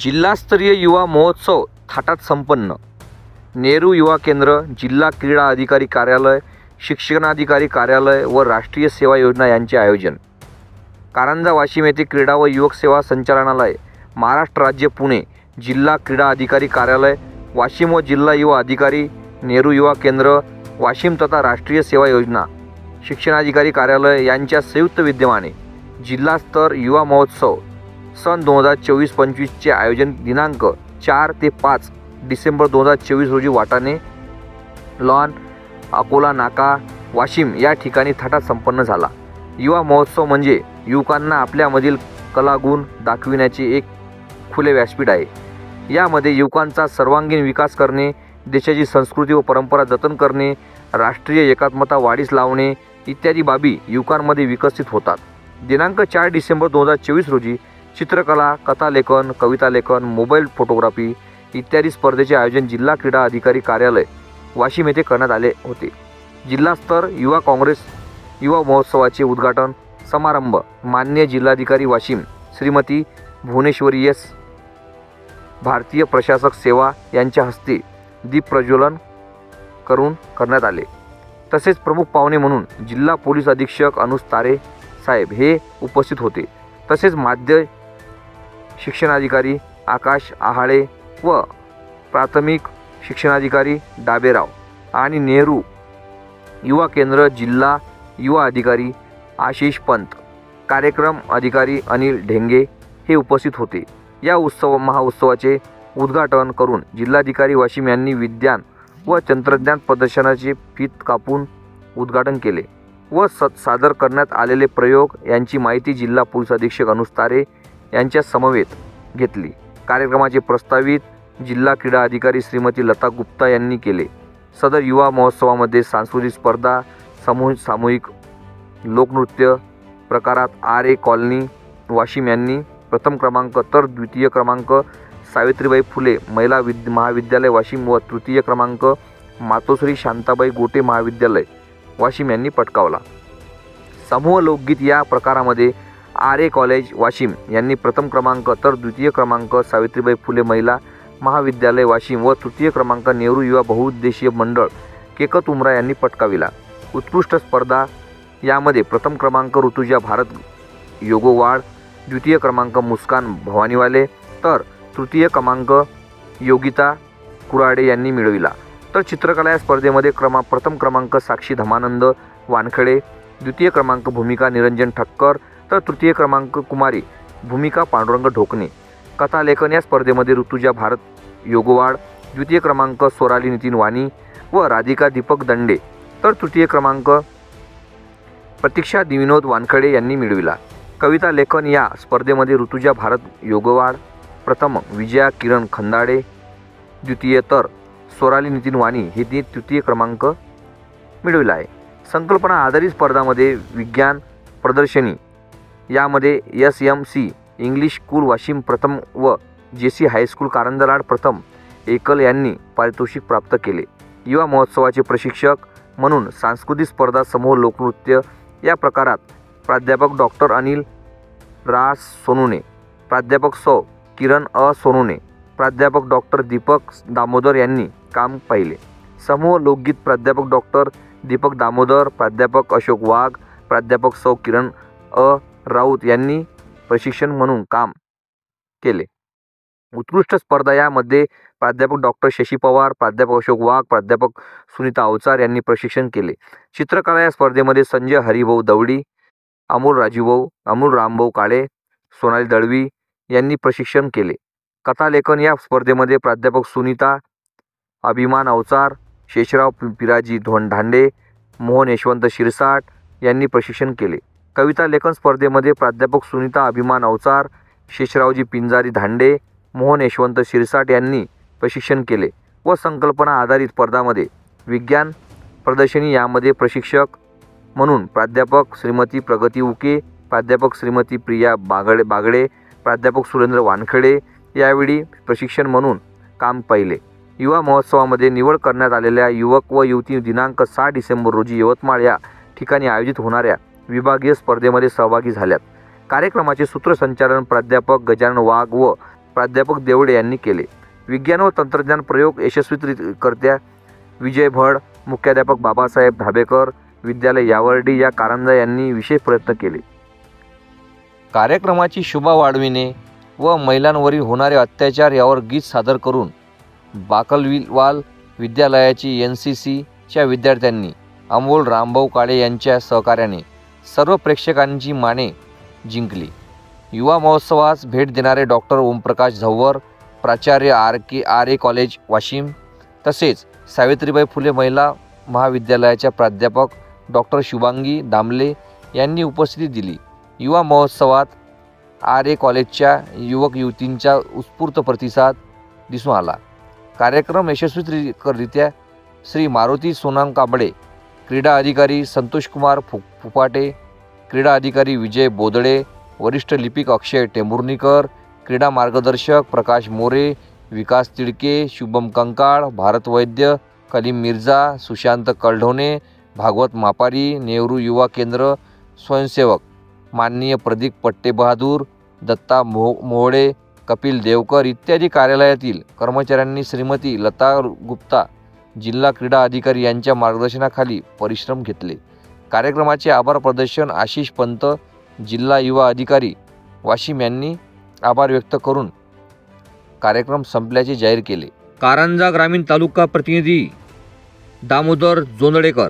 जिल्हास्तरीय युवा महोत्सव थाटात संपन्न। नेहरू युवा केंद्र, जिल्हा क्रीडा अधिकारी कार्यालय, शिक्षणाधिकारी कार्यालय व राष्ट्रीय सेवा योजना यांचे आयोजन। कारंजा वाशिम येथे क्रीडा व युवक सेवा संचालनालय, महाराष्ट्र राज्य, पुणे जिल्हा क्रीडा अधिकारी कार्यालय वाशिम व जिल्हा युवा अधिकारी नेहरू युवा केंद्र वाशिम तथा राष्ट्रीय सेवा योजना शिक्षणाधिकारी कार्यालय यांच्या संयुक्त विद्यमाने जिल्हास्तर युवा महोत्सव सन 2024-25 चे आयोजन दिनांक 4 ते 5 डिसेंबर 2024 रोजी वाटाणे लॉन, अकोला नाका, वाशिम या ठिकाणी थाटात संपन्न झाला। युवा महोत्सव म्हणजे युवकांना आपल्यामधील कलागुण दाखविण्याचे एक खुले व्यासपीठ आहे। यामध्ये युवकांचा सर्वांगीण विकास करणे, देशाची संस्कृती व परंपरा जतन करणे, राष्ट्रीय एकात्मता वाढीस लावणे इत्यादी बाबी युवकांमध्ये विकसित होतात। दिनांक 4 डिसेंबर 2024 रोजी चित्रकला, कथालेखन, कवितालेखन, मोबाईल फोटोग्राफी इत्यादी स्पर्धेचे आयोजन जिल्हा क्रीडा अधिकारी कार्यालय वाशिम येथे करण्यात आले होते। जिल्हास्तर युवा काँग्रेस युवा महोत्सवाचे उद्घाटन समारंभ माननीय जिल्हाधिकारी वाशिम श्रीमती भुवनेश्वरी एस. भारतीय प्रशासक सेवा यांच्या हस्ते दीप प्रज्वलन करून करण्यात आले। तसेच प्रमुख पाहुणे म्हणून जिल्हा पोलीस अधीक्षक अनुज तारे साहेब हे उपस्थित होते। तसेच माध्य शिक्षणाधिकारी आकाश आहाळे व प्राथमिक शिक्षणाधिकारी डाबेराव आणि नेहरू युवा केंद्र जिल्हा युवा अधिकारी आशिष पंत, कार्यक्रम अधिकारी अनिल ढेंगे हे उपस्थित होते। या महाउत्सवाचे उद्घाटन करून जिल्हाधिकारी वाशिम यांनी विज्ञान व तंत्रज्ञान प्रदर्शनाचे फीत कापून उद्घाटन केले व सादर करण्यात आलेले प्रयोग यांची माहिती जिल्हा पोलीस अधीक्षक अनुज तारे यांच्या समवेत घेतली। कार्यक्रमाचे प्रस्तावित जिल्हा क्रीडा अधिकारी श्रीमती लता गुप्ता यांनी केले। सदर युवा महोत्सवामध्ये सांस्कृतिक स्पर्धा, सामूहिक लोकनृत्य प्रकारात आरे कॉलनी वाशिम यांनी प्रथम क्रमांक तर द्वितीय क्रमांक सावित्रीबाई फुले महिला महाविद्यालय वाशिम व तृतीय क्रमांक मातोश्री शांताबाई गोटे महाविद्यालय वाशिम यांनी पटकावला। समूह लोकगीत या प्रकारामध्ये आरे कॉलेज वाशिम यांनी प्रथम क्रमांक तर द्वितीय क्रमांक सावित्रीबाई फुले महिला महाविद्यालय वाशिम व तृतीय क्रमांक नेहरू युवा बहुउद्देशीय मंडळ केकत उमरा यांनी पटकाविला। उत्कृष्ट स्पर्धा यामध्ये प्रथम क्रमांक ऋतुजा भारत योगोवाड, द्वितीय क्रमांक मुस्कान भवानीवाले तर तृतीय क्रमांक योगिता कुराडे यांनी मिळविला। तर चित्रकला या स्पर्धेमध्ये प्रथम क्रमांक साक्षी धमानंद वानखेडे, द्वितीय क्रमांक भूमिका निरंजन ठक्कर तर तृतीय क्रमांक कुमारी भूमिका पांडुरंग ढोकणे। कथालेखन या स्पर्धेमध्ये ऋतुजा भारत योगवाड, द्वितीय क्रमांक सोराली नितीन वाणी व राधिका दीपक दंडे तर तृतीय क्रमांक प्रतीक्षा विनोद वानखेडे यांनी मिळविला। कविता लेखन या स्पर्धेमध्ये ऋतुजा भारत योगवाड प्रथम, विजया किरण खंदाडे द्वितीय तर सोराली नितीन वाणी हे तृतीय क्रमांक मिळविला आहे। संकल्पना आधारित स्पर्धामध्ये विज्ञान प्रदर्शनी यामध्ये SMC इंग्लिश स्कूल वाशिम प्रथम व JC हायस्कूल कारंजा प्रथम एकल यांनी पारितोषिक प्राप्त केले। युवा महोत्सवाचे प्रशिक्षक म्हणून सांस्कृतिक स्पर्धा समूह लोकनृत्य या प्रकारात प्राध्यापक डॉक्टर अनिल रास सोनुने, प्राध्यापक सौ किरण सोनुने, प्राध्यापक डॉक्टर दीपक दामोदर यांनी काम पाहिले। समूह लोकगीत प्राध्यापक डॉक्टर दीपक दामोदर, प्राध्यापक अशोक वाघ, प्राध्यापक सौ किरण राऊत यांनी प्रशिक्षण म्हणून काम केले। उत्कृष्ट स्पर्धा यामध्ये प्राध्यापक डॉक्टर शशी पवार, प्राध्यापक अशोक वाघ, प्राध्यापक सुनीता अवचार यांनी प्रशिक्षण केले। चित्रकला या स्पर्धेमध्ये संजय हरिभाऊ दवडी, अमोल रामभाऊ काळे, सोनाली दळवी यांनी प्रशिक्षण केले। कथालेखन या स्पर्धेमध्ये प्राध्यापक सुनीता अभिमान अवचार, शेषराव पिराजी धांडे, मोहन यशवंत शिरसाट यांनी प्रशिक्षण केले। कविता लेखन स्पर्धेमध्ये प्राध्यापक सुनीता अभिमान अवचार, शेषरावजी पिंजारी धांडे, मोहन यशवंत शिरसाट यांनी प्रशिक्षण केले व संकल्पना आधारित स्पर्धामध्ये विज्ञान प्रदर्शनी यामध्ये प्रशिक्षक म्हणून प्राध्यापक श्रीमती प्रगती उके, प्राध्यापक श्रीमती प्रिया बागडे, प्राध्यापक सुरेंद्र वानखेडे यावेळी प्रशिक्षण म्हणून काम पाहिले। युवा महोत्सवामध्ये निवड करण्यात आलेल्या युवक व युवती दिनांक 6 डिसेंबर रोजी यवतमाळ या ठिकाणी आयोजित होणाऱ्या विभागीय स्पर्धेमध्ये सहभागी झाल्यात। कार्यक्रमाचे सूत्रसंचालन प्राध्यापक गजानन वाघ व प्राध्यापक देवडे यांनी केले. विज्ञान व तंत्रज्ञान प्रयोग यशस्वीकर्त्या विजय भड, मुख्याध्यापक बाबासाहेब धाबेकर विद्यालय यावर्डी या कारंजा यांनी विशेष प्रयत्न केले. कार्यक्रमाची शोभा वाढविणे व महिलांवरील होणारे अत्याचार यावर गीत सादर करून बाकलवाल विद्यालयाची NCCच्या विद्यार्थ्यांनी अमोल रामभाऊ काळे यांच्या सहकार्याने सर्व प्रेक्षकांची माने जिंकली. युवा महोत्सवास भेट देणारे डॉक्टर ओमप्रकाश झंवर, प्राचार्य RA कॉलेज वाशिम, तसेच सावित्रीबाई फुले महिला महाविद्यालयाच्या प्राध्यापक डॉक्टर शुभांगी दामले यांनी उपस्थिती दिली. युवा महोत्सवात RA कॉलेजच्या युवक युवतींचा उत्स्फूर्त प्रतिसाद दिसून आला. कार्यक्रम यशस्वीरित्या श्री मारुती सोनाम कांबळे, क्रीडा अधिकारी संतोषकुमार फुफाटे, क्रीडा अधिकारी विजय बोदडे, वरिष्ठ लिपिक अक्षय टेंभुर्णीकर, क्रीडा मार्गदर्शक प्रकाश मोरे, विकास तिडके, शुभम कंकाळ, भारत वैद्य, कलीम मिर्झा, सुशांत कळढोणे, भागवत मापारी, नेहरू युवा केंद्र स्वयंसेवक माननीय प्रदीप पट्टेबहादूर, दत्ता मोहळे, कपिल देवकर इत्यादी कार्यालयातील कर्मचाऱ्यांनी श्रीमती लता गुप्ता, जिल्हा क्रीडा अधिकारी यांच्या मार्गदर्शनाखाली परिश्रम घेतले. कार्यक्रमाचे आभार प्रदर्शन आशिष पंत, जिल्हा युवा अधिकारी वाशिम यांनी आभार व्यक्त करून कार्यक्रम संपल्याचे जाहीर केले. कारंजा ग्रामीण तालुका प्रतिनिधी दामोदर जोंधळेकर.